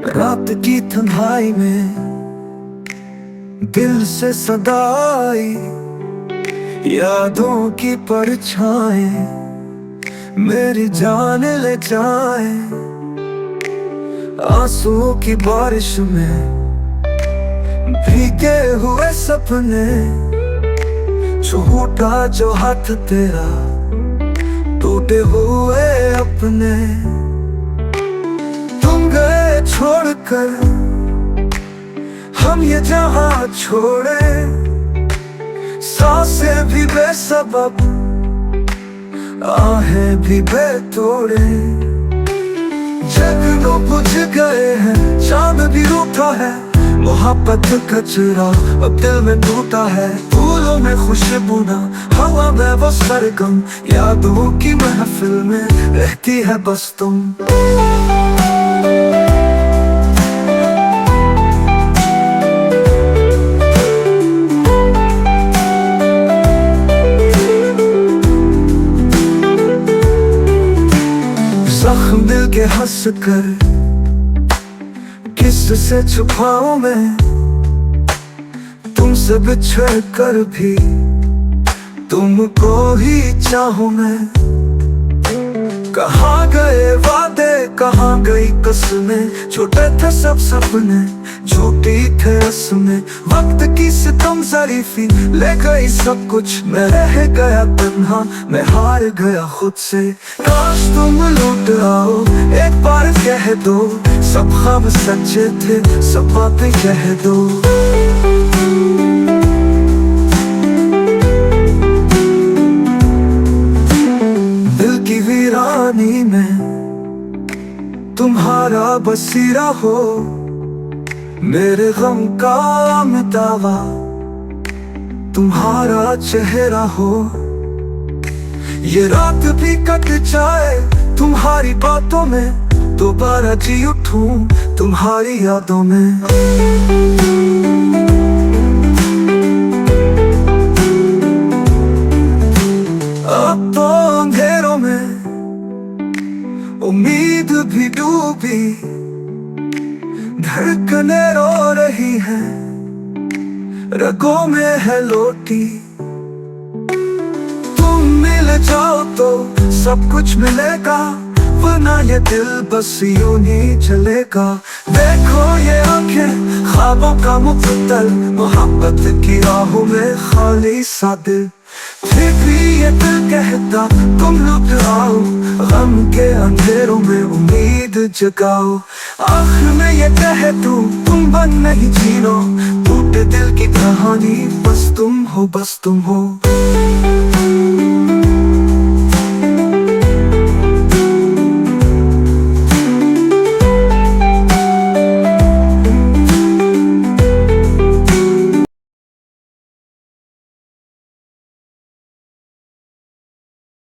रात की तन्हाई में दिल से सदाई यादों की परछाएं मेरी जान ले जाए। आंसुओं की बारिश में भीगे हुए सपने, छूटा जो हाथ तेरा टूटे हुए अपने। तुम गए छोड़कर हम ये जहां छोड़े, सांसें भी बेसबब आहें भी बेतोड़े। जगनों बुझ गए हैं, चांद भी रूठा है, मोहब्बत का चिराग अब दिल में टूटा है। फूलों में खुशबू ना, हवा में वो सरगम, यादों की महफिल में रहती है बस तुम। जख्म दिल के हंस कर किससे छुपाऊं मैं, तुमसे बिछड़ कर भी तुमको ही चाहूं मैं। कहाँ गए वादे, कहाँ गई कसमें, छोटे थे सब सपने, झूठी थे रस्में। वक्त की सितम ज़रीफी ले गई सब कुछ, मैं रह गया तन्हा, मैं हार गया खुद से। काश तुम लौट आओ, एक बार कह दो, सब ख्वाब सच्चे थे, सब बातें कह दो। दिल की वीरानी में तुम्हारा बसीरा हो, मेरे गम का मिटावा तुम्हारा चेहरा हो। ये रात भी कट जाए तुम्हारी बातों में, दोबारा जी उठूं तुम्हारी यादों में। अब तो अंधेरों में उम्मीद भी डूबी, धड़कने रो रही है, रगों में है लोटी। तुम मिल जाओ तो सब कुछ मिलेगा, वरना ये दिल बस यूं ही चलेगा। देखो ये आंखें ख्वाबों का मुफ्तल, मोहब्बत की राहों में खाली सा दिल। फिर भी ये दिल कहता तुम लुट आओ, गम के अंधेरों में उम्मीद जगाओ। आखिर में ये कह दूं तुम बन नहीं जीनो, टूटे दिल की कहानी बस तुम हो, बस तुम हो।